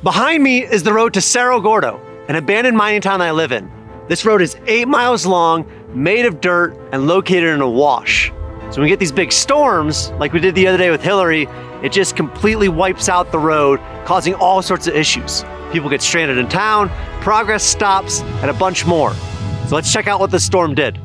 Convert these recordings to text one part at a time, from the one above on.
Behind me is the road to Cerro Gordo, an abandoned mining town I live in. This road is 8 miles long, made of dirt, and located in a wash. So when we get these big storms, like we did the other day with Hilary, it just completely wipes out the road, causing all sorts of issues. People get stranded in town, progress stops, and a bunch more. So let's check out what the storm did.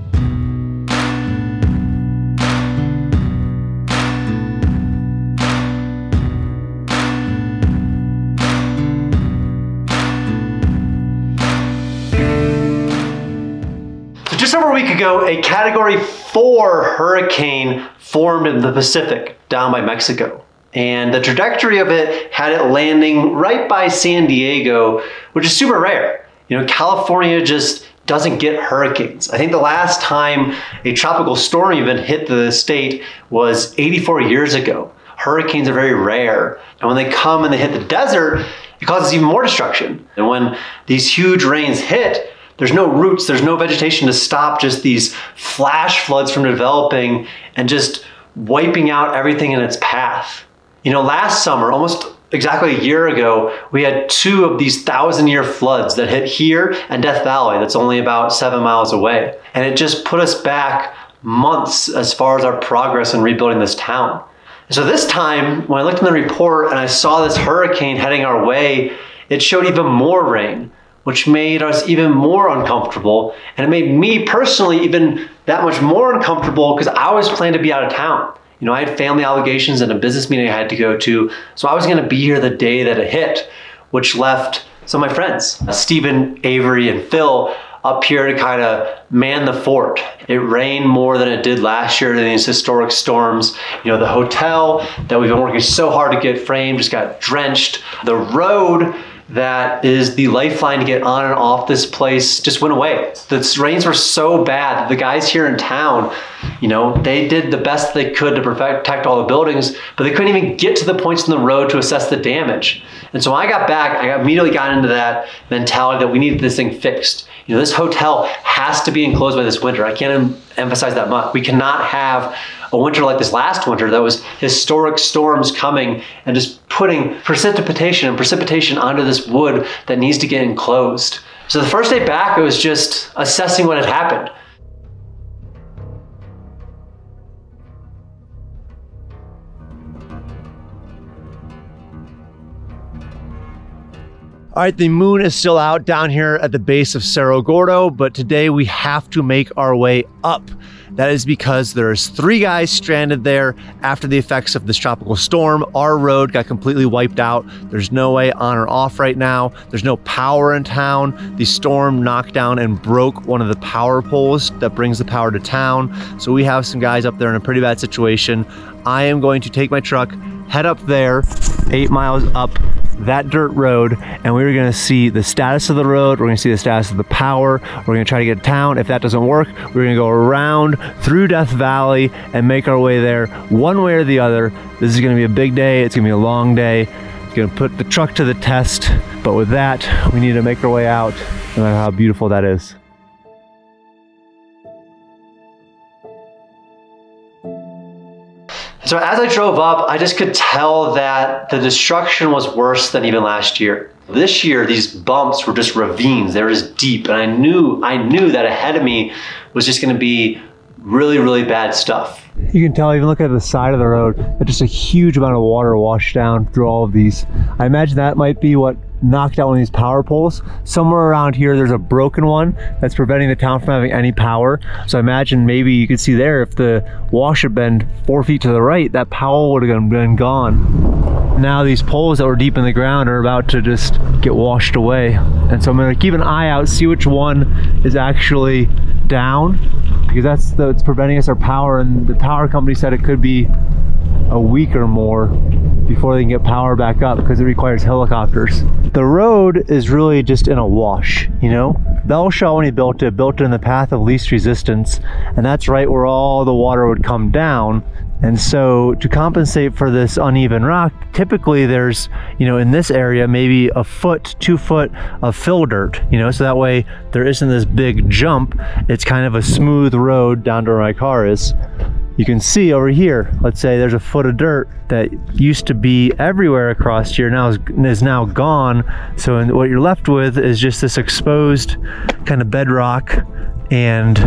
Just over a week ago, a Category 4 hurricane formed in the Pacific down by Mexico. And the trajectory of it had it landing right by San Diego, which is super rare. You know, California just doesn't get hurricanes. I think the last time a tropical storm even hit the state was 84 years ago. Hurricanes are very rare. And when they come and they hit the desert, it causes even more destruction. And when these huge rains hit, there's no roots, there's no vegetation to stop just these flash floods from developing and just wiping out everything in its path. You know, last summer, almost exactly a year ago, we had 2 of these 1,000-year floods that hit here and Death Valley, that's only about 7 miles away. And it just put us back months as far as our progress in rebuilding this town. And so this time, when I looked in the report and I saw this hurricane heading our way, it showed even more rain, which made us even more uncomfortable. And it made me personally even that much more uncomfortable because I was planning to be out of town. You know, I had family obligations and a business meeting I had to go to. So I was gonna be here the day that it hit, which left some of my friends, Stephen, Avery, and Phil, up here to kind of man the fort. It rained more than it did last year in these historic storms. You know, the hotel that we've been working so hard to get framed just got drenched. The road that is the lifeline to get on and off this place just went away. The rains were so bad that the guys here in town, you know, they did the best they could to protect all the buildings, but they couldn't even get to the points in the road to assess the damage. And so when I got back, I immediately got into that mentality that we needed this thing fixed. You know, this hotel has to be enclosed by this winter. I can't emphasize that much. We cannot have a winter like this last winter that was historic storms coming and just putting precipitation onto this wood that needs to get enclosed. So the first day back, it was just assessing what had happened. All right, the moon is still out down here at the base of Cerro Gordo, but today we have to make our way up. That is because there's 3 guys stranded there after the effects of this tropical storm. Our road got completely wiped out. There's no way on or off right now. There's no power in town. The storm knocked down and broke one of the power poles that brings the power to town. So we have some guys up there in a pretty bad situation. I am going to take my truck, head up there, 8 miles up that dirt road, and we're gonna see the status of the road, we're gonna see the status of the power, we're gonna try to get to town. If that doesn't work, we're gonna go around through Death Valley and make our way there one way or the other. This is gonna be a big day, it's gonna be a long day, it's gonna put the truck to the test, but with that, we need to make our way out, no matter how beautiful that is. So as I drove up, I just could tell that the destruction was worse than even last year. This year, these bumps were just ravines. They were just deep. And I knew that ahead of me was just gonna be really, really bad stuff. You can tell, even looking at the side of the road, that just a huge amount of water washed down through all of these. I imagine that might be what knocked out one of these power poles. Somewhere around here, there's a broken one that's preventing the town from having any power. So I imagine maybe you could see there, if the wash had been 4 feet to the right, that power would have been gone. Now these poles that were deep in the ground are about to just get washed away. And so I'm gonna keep an eye out, see which one is actually down, because that's preventing us our power, and the power company said it could be a week or more before they can get power back up because it requires helicopters. The road is really just in a wash, you know? Belshaw, when he built it in the path of least resistance, and that's right where all the water would come down. And so to compensate for this uneven rock, typically there's, you know, in this area, maybe a foot, 2 foot of fill dirt, you know, so that way there isn't this big jump. It's kind of a smooth road down to where my car is. you can see over here, let's say there's a foot of dirt that used to be everywhere across here, now is now gone. So what you're left with is just this exposed kind of bedrock, and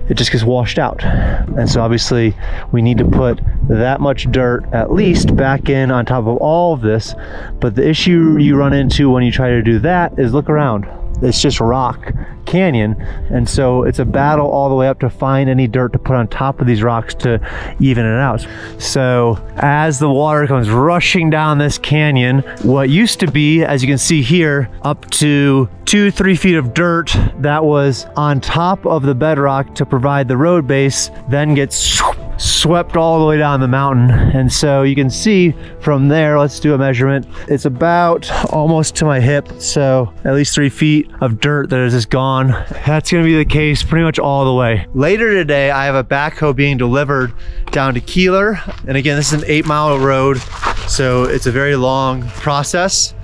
it just gets washed out. And so obviously we need to put that much dirt at least back in on top of all of this. But the issue you run into when you try to do that is, look around. It's just rock canyon, and so it's a battle all the way up to find any dirt to put on top of these rocks to even it out. So as the water comes rushing down this canyon, what used to be, as you can see here, up to 2-3 feet of dirt that was on top of the bedrock to provide the road base then gets swept all the way down the mountain. And so you can see from there, let's do a measurement, it's about almost to my hip, so at least 3 feet of dirt that is just gone. That's gonna be the case pretty much all the way. Later today, I have a backhoe being delivered down to Keeler, and again, this is an 8-mile road, so it's a very long process,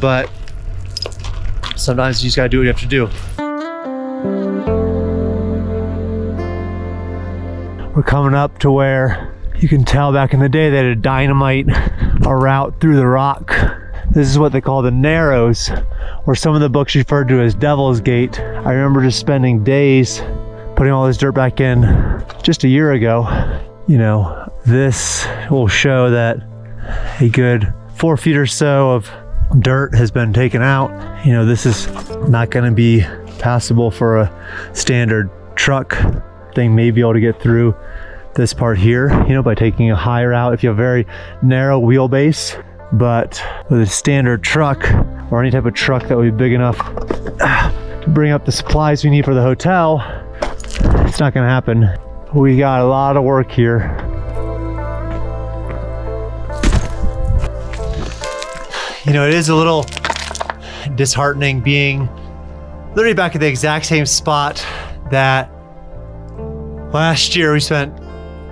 but sometimes you just gotta do what you have to do. We're coming up to where you can tell back in the day they had to dynamite a route through the rock. This is what they call the Narrows, or some of the books referred to as Devil's Gate. I remember just spending days putting all this dirt back in just a year ago. You know, this will show that a good 4 feet or so of dirt has been taken out. You know, this is not going to be passable for a standard truck. Thing may be able to get through this part here, you know, by taking a high route if you have a very narrow wheelbase. But with a standard truck, or any type of truck that would be big enough to bring up the supplies we need for the hotel, it's not gonna happen. We got a lot of work here. You know, it is a little disheartening being literally back at the exact same spot that last year we spent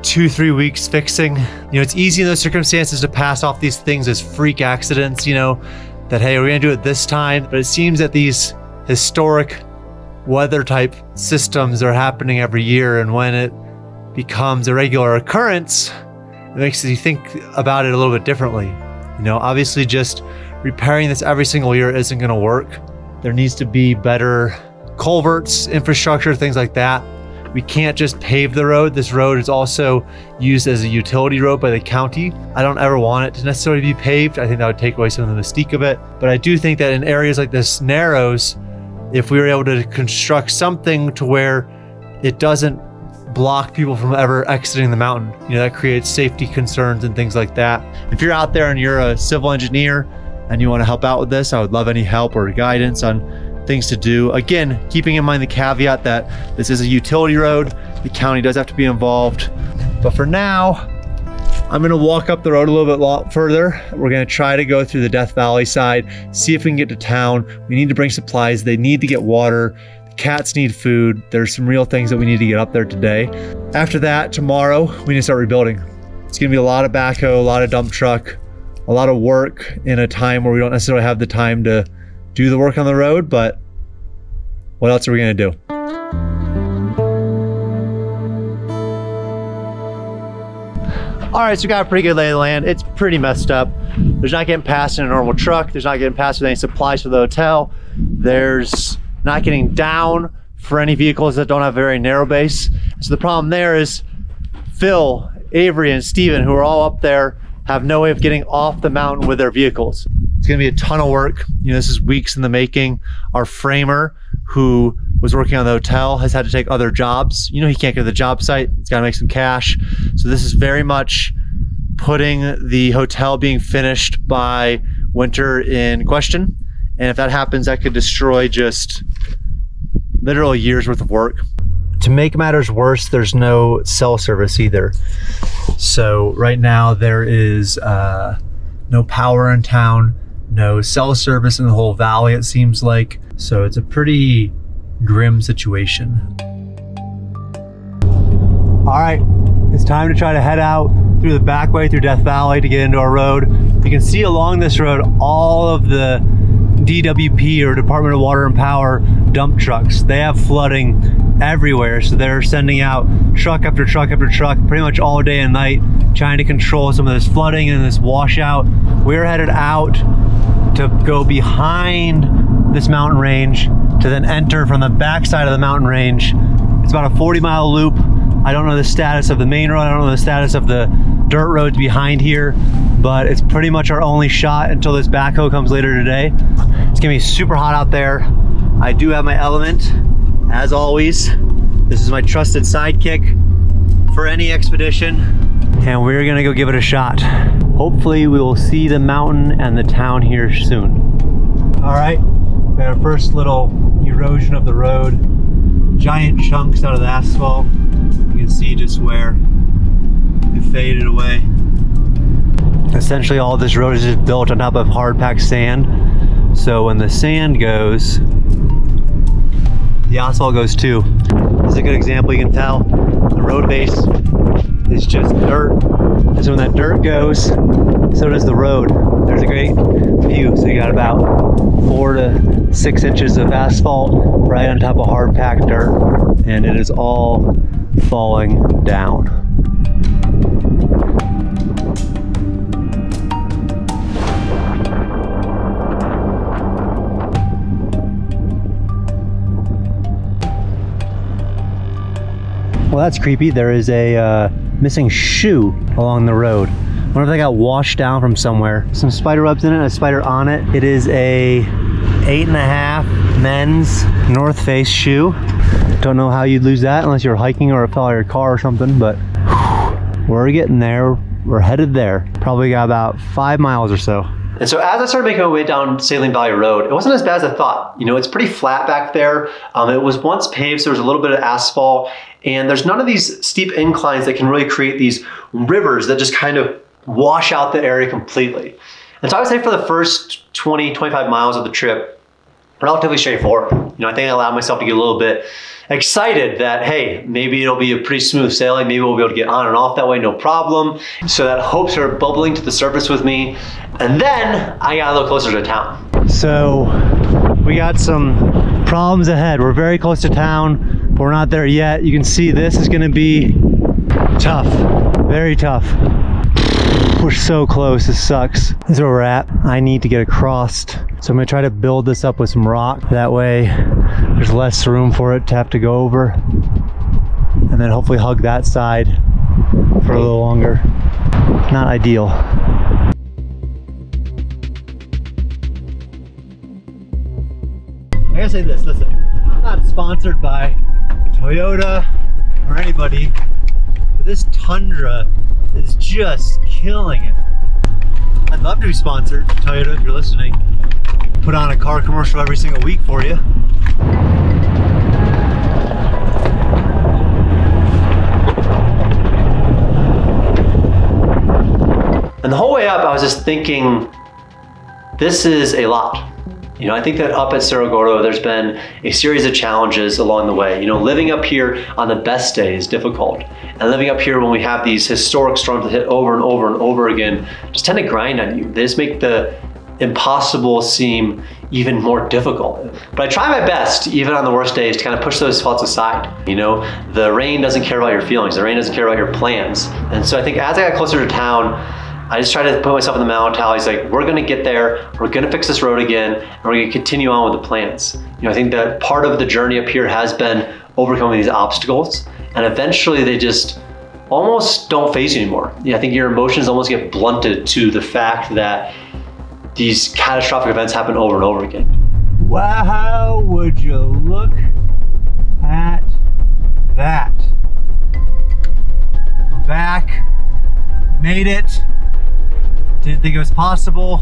2-3 weeks fixing. You know, it's easy in those circumstances to pass off these things as freak accidents, you know, that, hey, we're gonna do it this time. But it seems that these historic weather type systems are happening every year, and when it becomes a regular occurrence, it makes you think about it a little bit differently. You know, obviously just repairing this every single year isn't gonna work. There needs to be better culverts, infrastructure, things like that. We can't just pave the road. This road is also used as a utility road by the county. I don't ever want it to necessarily be paved. I think that would take away some of the mystique of it. But I do think that in areas like this Narrows, if we were able to construct something to where it doesn't block people from ever exiting the mountain, you know, that creates safety concerns and things like that. If you're out there and you're a civil engineer and you want to help out with this, I would love any help or guidance on things to do. Again, keeping in mind the caveat that this is a utility road, the county does have to be involved. But for now, I'm gonna walk up the road a little bit further. We're gonna try to go through the Death Valley side, see if we can get to town. We need to bring supplies. They need to get water. The cats need food. There's some real things that we need to get up there today. After that, tomorrow, we need to start rebuilding. It's gonna be a lot of backhoe, a lot of dump truck, a lot of work in a time where we don't necessarily have the time to do the work on the road, but what else are we gonna do? All right, so we got a pretty good lay of the land. It's pretty messed up. There's not getting past in a normal truck. There's not getting past with any supplies for the hotel. There's not getting down for any vehicles that don't have a very narrow base. So the problem there is Phil, Avery, and Steven, who are all up there, have no way of getting off the mountain with their vehicles. It's gonna be a ton of work. You know, this is weeks in the making. Our framer, who was working on the hotel, has had to take other jobs. You know, he can't go to the job site. He's gotta make some cash. So this is very much putting the hotel being finished by winter in question. And if that happens, that could destroy just literally a year's worth of work. To make matters worse, there's no cell service either. So right now there is no power in town, no cell service in the whole valley, it seems like. So it's a pretty grim situation. All right, it's time to try to head out through the back way through Death Valley to get into our road. You can see along this road all of the DWP, or Department of Water and Power, dump trucks. They have flooding everywhere. So they're sending out truck after truck after truck pretty much all day and night, trying to control some of this flooding and this washout. We're headed out to go behind this mountain range to then enter from the backside of the mountain range. It's about a 40-mile loop. I don't know the status of the main road. I don't know the status of the dirt roads behind here, but it's pretty much our only shot until this backhoe comes later today. It's gonna be super hot out there. I do have my element, as always. This is my trusted sidekick for any expedition, and we're gonna go give it a shot. Hopefully we will see the mountain and the town here soon. All right, we had our first little erosion of the road. Giant chunks out of the asphalt. You can see just where it faded away. Essentially all this road is just built on top of hard packed sand. So when the sand goes, the asphalt goes too. This is a good example. You can tell the road base is just dirt. And so when that dirt goes, so does the road. There's a great view. So you got about 4 to 6 inches of asphalt right on top of hard packed dirt, and it is all falling down. Well, that's creepy. There is a missing shoe along the road. I wonder if they got washed down from somewhere. Some spider webs in it, a spider on it. It is a 8.5 men's North Face shoe. Don't know how you'd lose that unless you're hiking or it fell out of your car or something, but we're getting there. We're headed there. Probably got about 5 miles or so. And so as I started making my way down Saline Valley Road, it wasn't as bad as I thought. You know, it's pretty flat back there. It was once paved, so there was a little bit of asphalt, and there's none of these steep inclines that can really create these rivers that just kind of wash out the area completely. And so I would say for the first 20, 25 miles of the trip, relatively straightforward. You know, I think I allowed myself to get a little bit excited that, hey, maybe it'll be a pretty smooth sailing. Maybe we'll be able to get on and off that way, no problem. So that hopes are bubbling to the surface with me. And then I got a little closer to town. So we got some problems ahead. We're very close to town, but we're not there yet. You can see this is gonna be tough, very tough. We're so close, this sucks. This is where we're at. I need to get across. So I'm gonna try to build this up with some rock. That way there's less room for it to have to go over. And then hopefully hug that side for a little longer. Not ideal. I gotta say this, listen, I'm not sponsored by Toyota or anybody, but this Tundra is just killing it. I'd love to be sponsored, Toyota, if you're listening. Put on a car commercial every single week for you. And the whole way up, I was just thinking, this is a lot. You know, I think that up at Cerro Gordo, there's been a series of challenges along the way. You know, living up here on the best day is difficult. And living up here when we have these historic storms that hit over and over and over again, just tend to grind on you. They just make the impossible seem even more difficult. But I try my best, even on the worst days, to kind of push those thoughts aside. You know, the rain doesn't care about your feelings. The rain doesn't care about your plans. And so I think as I got closer to town, I just tried to put myself in the mentality, like, we're gonna get there, we're gonna fix this road again, and we're gonna continue on with the plans. You know, I think that part of the journey up here has been overcoming these obstacles, and eventually they just almost don't face you anymore. Yeah, I think your emotions almost get blunted to the fact that these catastrophic events happen over and over again. Wow, would you look at that? We're back, made it. Didn't think it was possible.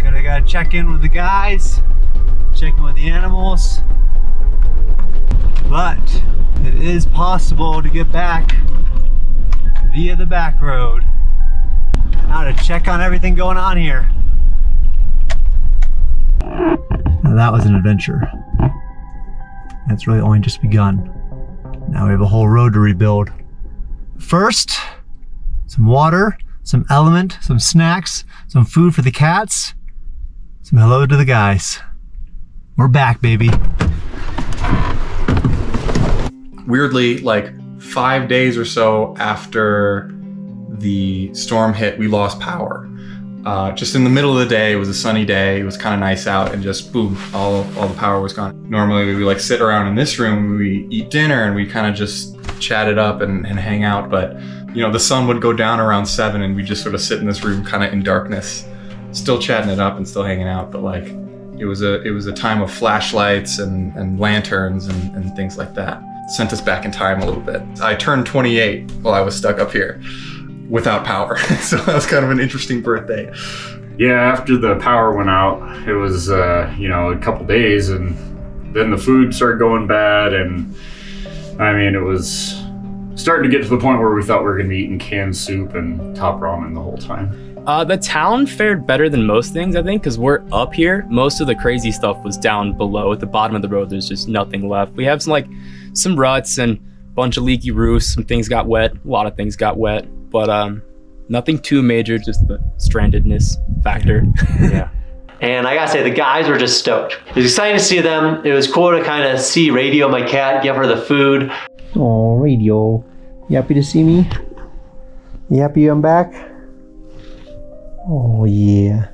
Gotta check in with the guys, check in with the animals. But it is possible to get back via the back road. Now to check on everything going on here. Now that was an adventure. That's really only just begun. Now we have a whole road to rebuild. First, some water, some element, some snacks, some food for the cats, some hello to the guys. We're back, baby. Weirdly, like 5 days or so after the storm hit, we lost power. Just in the middle of the day, it was a sunny day, it was kind of nice out, and just boom, all the power was gone. Normally we like sit around in this room, we eat dinner, and we kind of just chat it up and hang out, but you know, the sun would go down around 7 and we just sort of sit in this room kind of in darkness, still chatting it up and still hanging out, but like it was a time of flashlights and lanterns and things like that. Sent us back in time a little bit. I turned 28 while I was stuck up here without power. So that was kind of an interesting birthday. Yeah, after the power went out, it was, you know, a couple days, and then the food started going bad, and I mean, it was starting to get to the point where we thought we were going to be eating canned soup and top ramen the whole time. The town fared better than most things, I think, because we're up here. Most of the crazy stuff was down below. At the bottom of the road, there's just nothing left. We have some ruts and a bunch of leaky roofs. Some things got wet. A lot of things got wet, but nothing too major, just the strandedness factor. Yeah. And I gotta say, the guys were just stoked. It was exciting to see them. It was cool to kind of see Radio, my cat, give her the food. Oh, Radio, you happy to see me? You happy I'm back? Oh yeah.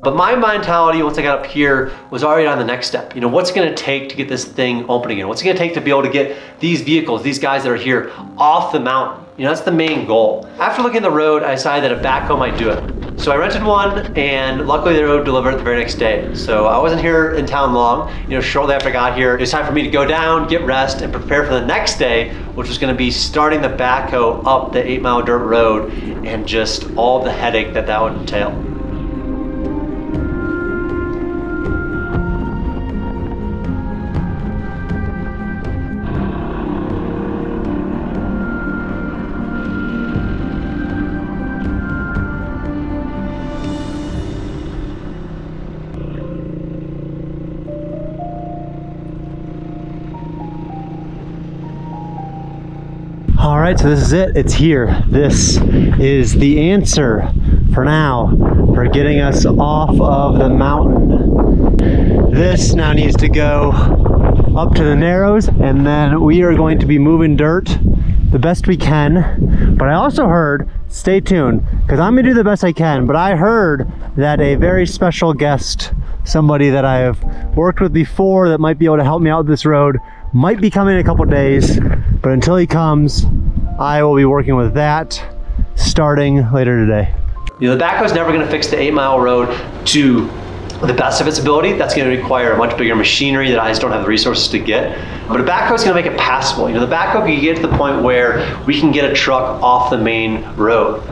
But my mentality once I got up here was already on the next step. You know, what's it gonna take to get this thing open again? What's it gonna take to be able to get these vehicles, these guys that are here, off the mountain? You know, that's the main goal. After looking at the road, I decided that a backhoe might do it. So I rented one, and luckily the road delivered the very next day. So I wasn't here in town long. You know, shortly after I got here, it was time for me to go down, get rest, and prepare for the next day, which was gonna be starting the backhoe up the 8-mile dirt road, and just all the headache that would entail. All right, so this is it. It's here. This is the answer for now for getting us off of the mountain. This now needs to go up to the Narrows, and then we are going to be moving dirt the best we can. But I also heard, stay tuned, because I'm gonna do the best I can, but I heard that a very special guest, somebody that I have worked with before that might be able to help me out with this road, might be coming in a couple days. But until he comes, I will be working with that starting later today. You know, the backhoe's never gonna fix the 8-mile road to the best of its ability. That's gonna require a much bigger machinery that I just don't have the resources to get. But a backhoe's gonna make it passable. You know, the backhoe can get to the point where we can get a truck off the main road.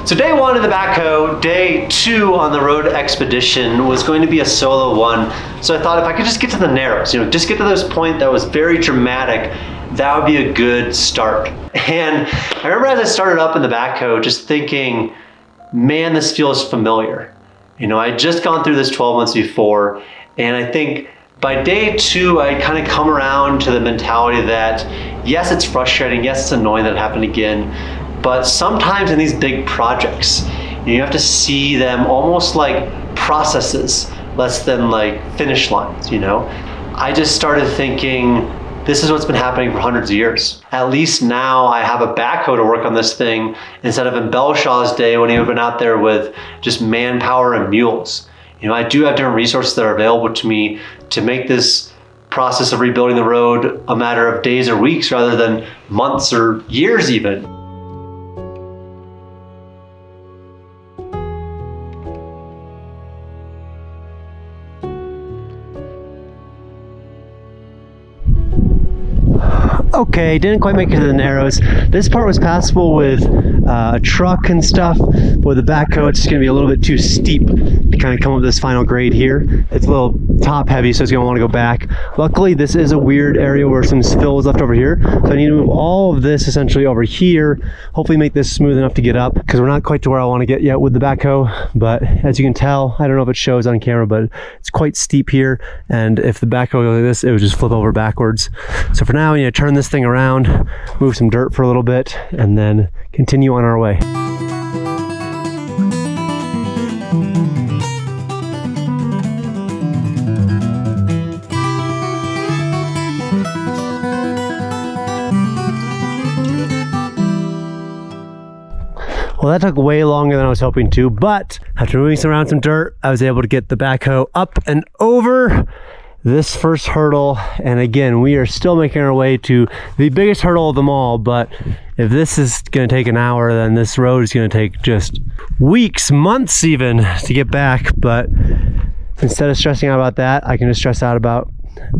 So day 1 of the backhoe, day 2 on the road expedition was going to be a solo one. So I thought if I could just get to the Narrows, you know, just get to this point that was very dramatic, that would be a good start. And I remember as I started up in the backhoe, just thinking, man, this feels familiar. You know, I'd just gone through this 12 months before, and I think by day 2, I kind of come around to the mentality that, yes, it's frustrating, yes, it's annoying that it happened again, but sometimes in these big projects, you have to see them almost like processes, less than like finish lines, you know? I just started thinking, this is what's been happening for hundreds of years. At least now I have a backhoe to work on this thing instead of in Belshaw's day when he would have been out there with just manpower and mules. You know, I do have different resources that are available to me to make this process of rebuilding the road a matter of days or weeks rather than months or years even. Okay, didn't quite make it to the Narrows. This part was passable with a truck and stuff, but with the backhoe it's just gonna be a little bit too steep to kind of come up this final grade here. It's a little top heavy, so it's gonna want to go back. Luckily, this is a weird area where some fill is left over here, so I need to move all of this essentially over here, hopefully make this smooth enough to get up, because we're not quite to where I want to get yet with the backhoe. But as you can tell, I don't know if it shows on camera, but it's quite steep here, and if the backhoe goes like this, it would just flip over backwards. So for now, we need to turn this thing around, move some dirt for a little bit, and then continue on our way. Well, that took way longer than I was hoping to, but after moving around some dirt, I was able to get the backhoe up and over this first hurdle. And again, we are still making our way to the biggest hurdle of them all, but if this is gonna take an hour, then this road is gonna take just weeks, months even to get back. But instead of stressing out about that, I can just stress out about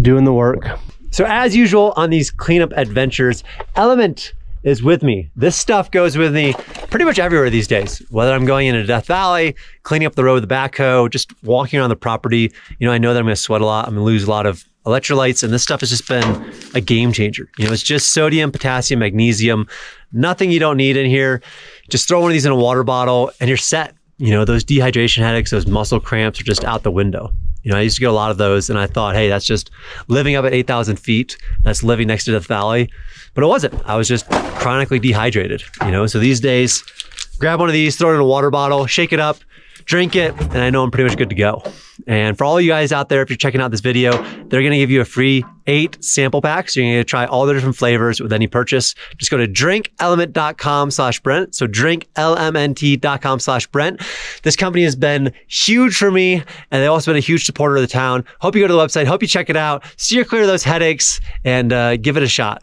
doing the work. So as usual on these cleanup adventures, Element is with me. This stuff goes with me pretty much everywhere these days. Whether I'm going into Death Valley, cleaning up the road with the backhoe, just walking around the property. You know, I know that I'm gonna sweat a lot. I'm gonna lose a lot of electrolytes, and this stuff has just been a game changer. You know, it's just sodium, potassium, magnesium, nothing you don't need in here. Just throw one of these in a water bottle and you're set. You know, those dehydration headaches, those muscle cramps are just out the window. You know, I used to get a lot of those and I thought, hey, that's just living up at 8,000 feet. That's living next to Death Valley. But it wasn't. I was just chronically dehydrated, you know? So these days, grab one of these, throw it in a water bottle, shake it up, drink it, and I know I'm pretty much good to go. And for all you guys out there, if you're checking out this video, they're gonna give you a free 8 sample packs. You're gonna try all the different flavors with any purchase. Just go to drinkelement.com/Brent. So drinklmnt.com/Brent. This company has been huge for me, and they've also been a huge supporter of the town. Hope you go to the website, hope you check it out, steer clear of those headaches, and give it a shot.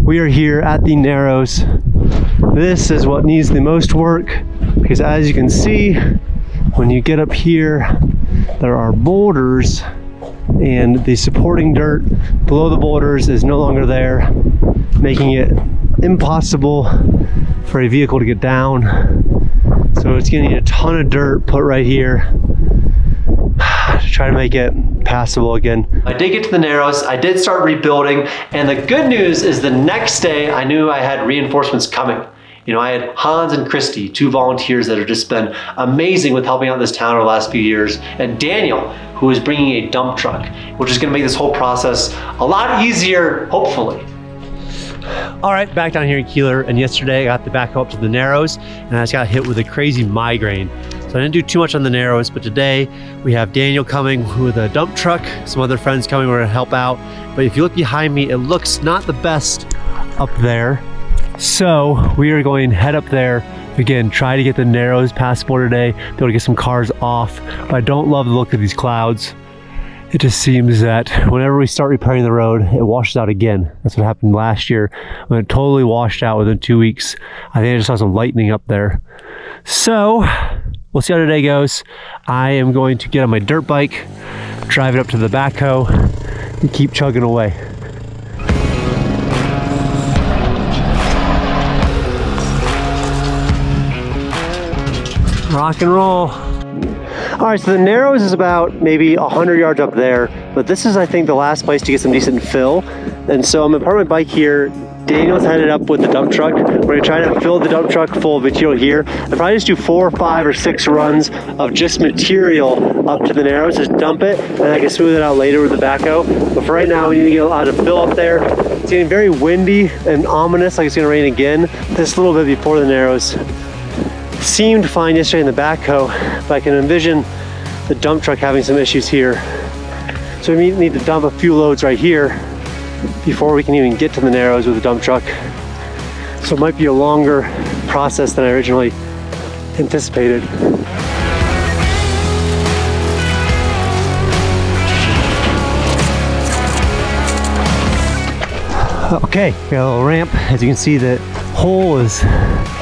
We are here at the Narrows. This is what needs the most work because as you can see, when you get up here, there are boulders and the supporting dirt below the boulders is no longer there, making it impossible for a vehicle to get down. So it's gonna need a ton of dirt put right here to try to make it passable again. I did get to the Narrows, I did start rebuilding, and the good news is the next day I knew I had reinforcements coming. You know, I had Hans and Christy, 2 volunteers that have just been amazing with helping out this town over the last few years, and Daniel, who is bringing a dump truck, which is gonna make this whole process a lot easier, hopefully. All right, back down here in Keeler, and yesterday I got the backhoe up to the Narrows, and I just got hit with a crazy migraine. So I didn't do too much on the Narrows, but today we have Daniel coming with a dump truck, some other friends coming, we're gonna help out. But if you look behind me, it looks not the best up there. So we are going to head up there, again, try to get the Narrows passable today, be able to get some cars off. But I don't love the look of these clouds. It just seems that whenever we start repairing the road, it washes out again. That's what happened last year when it totally washed out within 2 weeks. I think I just saw some lightning up there. So we'll see how today goes. I am going to get on my dirt bike, drive it up to the backhoe, and keep chugging away. Rock and roll. All right, so the Narrows is about maybe 100 yards up there, but this is, I think, the last place to get some decent fill. And so I'm gonna park my bike here. Daniel's headed up with the dump truck. We're gonna try to fill the dump truck full of material here. I'll probably just do 4, 5, or 6 runs of just material up to the Narrows, just dump it, and I can smooth it out later with the backhoe. But for right now, we need to get a lot of fill up there. It's getting very windy and ominous, like it's gonna rain again. This little bit before the Narrows seemed fine yesterday in the backhoe, but I can envision the dump truck having some issues here. So we need to dump a few loads right here before we can even get to the Narrows with the dump truck. So it might be a longer process than I originally anticipated. Okay, got a little ramp. As you can see, the hole is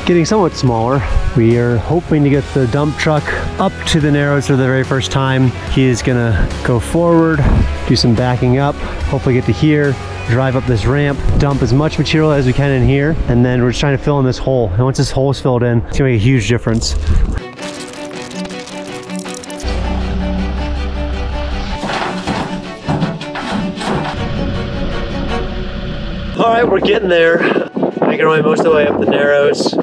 getting somewhat smaller. We are hoping to get the dump truck up to the Narrows for the very first time. He is gonna go forward, do some backing up, hopefully get to here, drive up this ramp, dump as much material as we can in here, and then we're just trying to fill in this hole. And once this hole is filled in, it's gonna make a huge difference. All right, we're getting there. Making our way most of the way up the Narrows.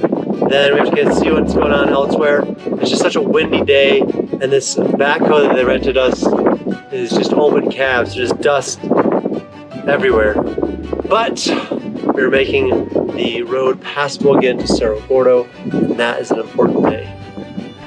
Then we have to see what's going on elsewhere. It's just such a windy day, and this backhoe that they rented us is just open cabs, just dust everywhere. But we're making the road passable again to Cerro Gordo, and that is an important day.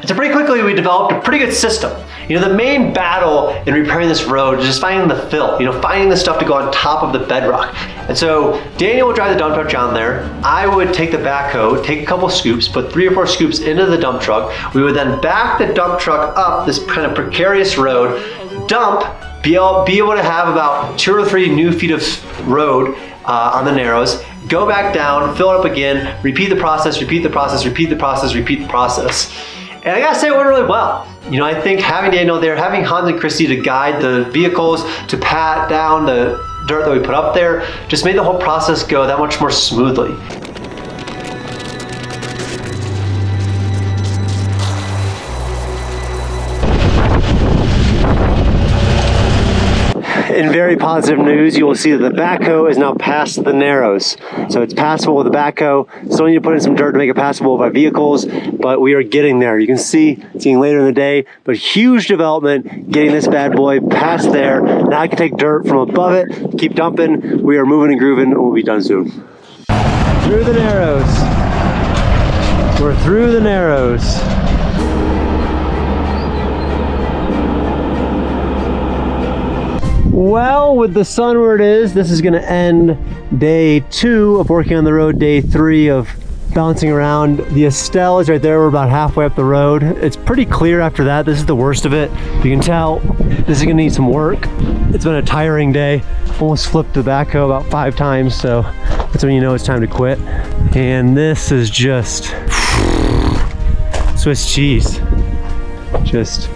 And so pretty quickly we developed a pretty good system. You know, the main battle in repairing this road is just finding the fill, you know, finding the stuff to go on top of the bedrock. And so Daniel would drive the dump truck down there. I would take the backhoe, take a couple scoops, put 3 or 4 scoops into the dump truck. We would then back the dump truck up this kind of precarious road, dump, be able to have about 2 or 3 new feet of road on the narrows, go back down, fill it up again, repeat the process, repeat the process, repeat the process, repeat the process. And I gotta say, it went really well. You know, I think having Daniel there, having Hans and Christy to guide the vehicles, to pat down the dirt that we put up there, just made the whole process go that much more smoothly. In very positive news, you will see that the backhoe is now past the narrows. So it's passable with the backhoe. Still need to put in some dirt to make it passable by vehicles, but we are getting there. You can see it's getting later in the day, but huge development getting this bad boy past there. Now I can take dirt from above it, keep dumping. We are moving and grooving, and we'll be done soon. Through the narrows. We're through the narrows. Well, with the sun where it is, this is gonna end day 2 of working on the road, day 3 of bouncing around. The Estelle is right there, we're about halfway up the road. It's pretty clear after that. This is the worst of it. You can tell this is gonna need some work. It's been a tiring day. Almost flipped the backhoe about 5 times, so that's when you know it's time to quit. And this is just Swiss cheese. Just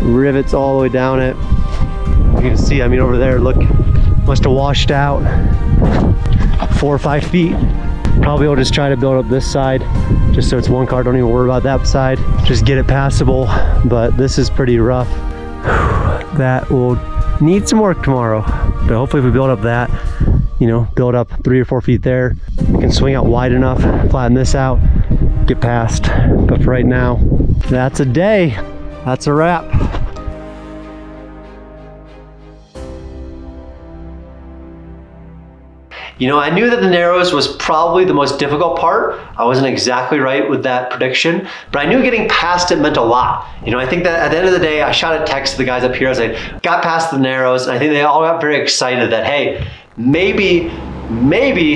rivets all the way down it. You can see, I mean, over there, look, must have washed out 4 or 5 feet. Probably will just try to build up this side, just so it's one car, don't even worry about that side. Just get it passable, but this is pretty rough. That will need some work tomorrow, but hopefully if we build up that, you know, build up 3 or 4 feet there, we can swing out wide enough, flatten this out, get past. But for right now, that's a day. That's a wrap. You know, I knew that the narrows was probably the most difficult part. I wasn't exactly right with that prediction, but I knew getting past it meant a lot. You know, I think that at the end of the day, I shot a text to the guys up here as I got past the narrows, and I think they all got very excited that, hey, maybe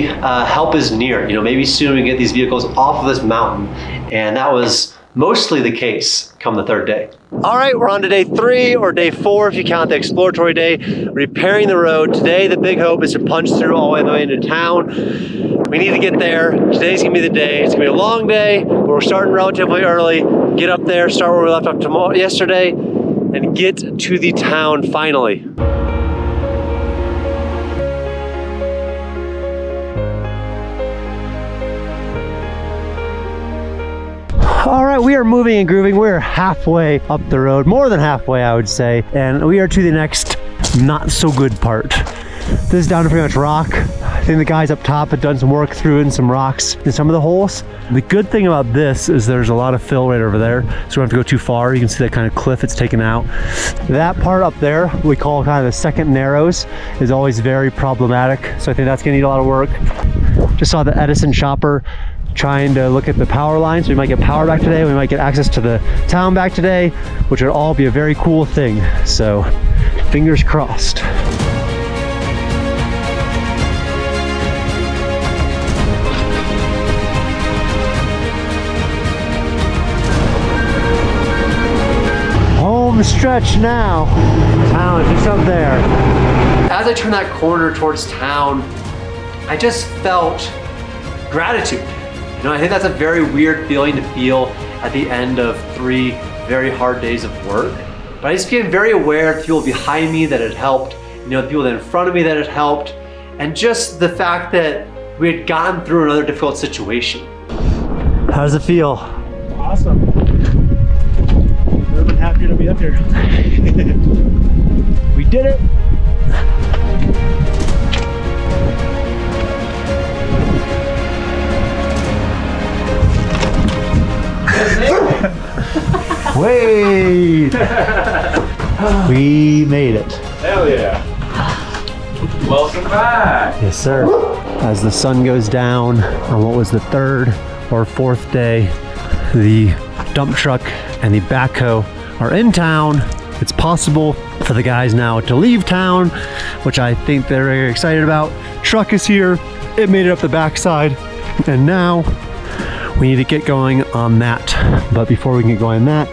help is near. You know, maybe soon we get these vehicles off of this mountain. And that was mostly the case come the 3rd day. All right, we're on to day 3 or day 4 if you count the exploratory day, repairing the road. Today, the big hope is to punch through all the way into town. We need to get there. Today's gonna be the day. It's gonna be a long day, but we're starting relatively early. Get up there, start where we left off yesterday, and get to the town finally. All right, we are moving and grooving. We're halfway up the road, more than halfway, I would say. And we are to the next not so good part. This is down to pretty much rock. I think the guys up top have done some work through in some rocks in some of the holes. The good thing about this is there's a lot of fill right over there, so we don't have to go too far. You can see that kind of cliff it's taken out. That part up there, we call kind of the second narrows, is always very problematic. So I think that's gonna need a lot of work. Just saw the Edison chopper trying to look at the power lines. We might get power back today. We might get access to the town back today, which would all be a very cool thing. So fingers crossed. Home stretch now. Town is just up there. As I turned that corner towards town, I just felt gratitude. You know, I think that's a very weird feeling to feel at the end of 3 very hard days of work. But I just became very aware of the people behind me that had helped, you know, the people that in front of me that had helped, and just the fact that we had gotten through another difficult situation. How does it feel? Awesome. Never been happier to be up here. We did it. Wait! We made it. Hell yeah. Welcome back. Yes, sir. As the sun goes down on what was the 3rd or 4th day, the dump truck and the backhoe are in town. It's possible for the guys now to leave town, which I think they're very excited about. Truck is here, it made it up the backside, and now we need to get going on that. But before we can get going on that,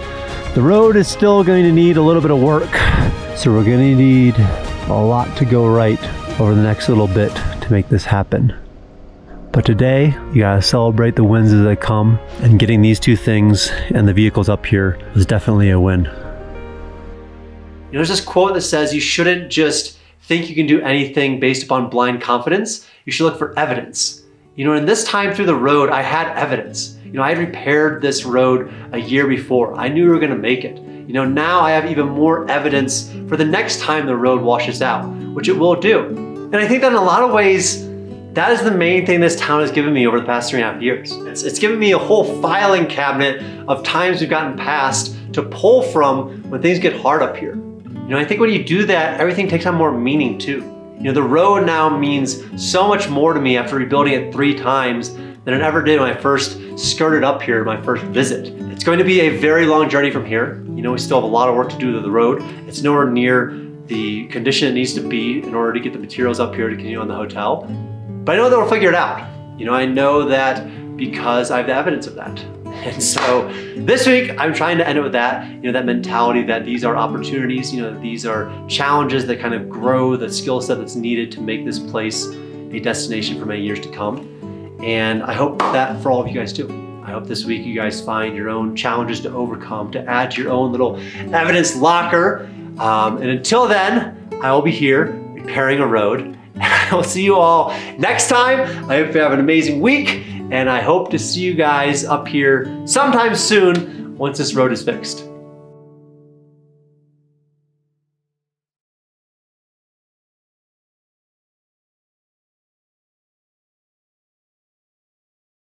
the road is still going to need a little bit of work. So we're gonna need a lot to go right over the next little bit to make this happen. But today, you gotta celebrate the wins as they come, and getting these two things and the vehicles up here was definitely a win. You know, there's this quote that says you shouldn't just think you can do anything based upon blind confidence. You should look for evidence. You know, in this time through the road, I had evidence. You know, I had repaired this road a year before. I knew we were gonna make it. You know, now I have even more evidence for the next time the road washes out, which it will do. And I think that in a lot of ways, that is the main thing this town has given me over the past 3.5 years. It's given me a whole filing cabinet of times we've gotten past to pull from when things get hard up here. You know, I think when you do that, everything takes on more meaning too. You know, the road now means so much more to me after rebuilding it 3 times than it ever did when I first skirted up here, my first visit. It's going to be a very long journey from here. You know, we still have a lot of work to do to the road. It's nowhere near the condition it needs to be in order to get the materials up here to continue on the hotel. But I know that we'll figure it out. You know, I know that because I have the evidence of that. And so this week, I'm trying to end it with that, you know, that mentality that these are opportunities, you know, these are challenges that kind of grow the skill set that's needed to make this place a destination for many years to come. And I hope that for all of you guys too. I hope this week you guys find your own challenges to overcome, to add to your own little evidence locker. And until then, I will be here repairing a road. I will see you all next time. I hope you have an amazing week, and I hope to see you guys up here sometime soon once this road is fixed.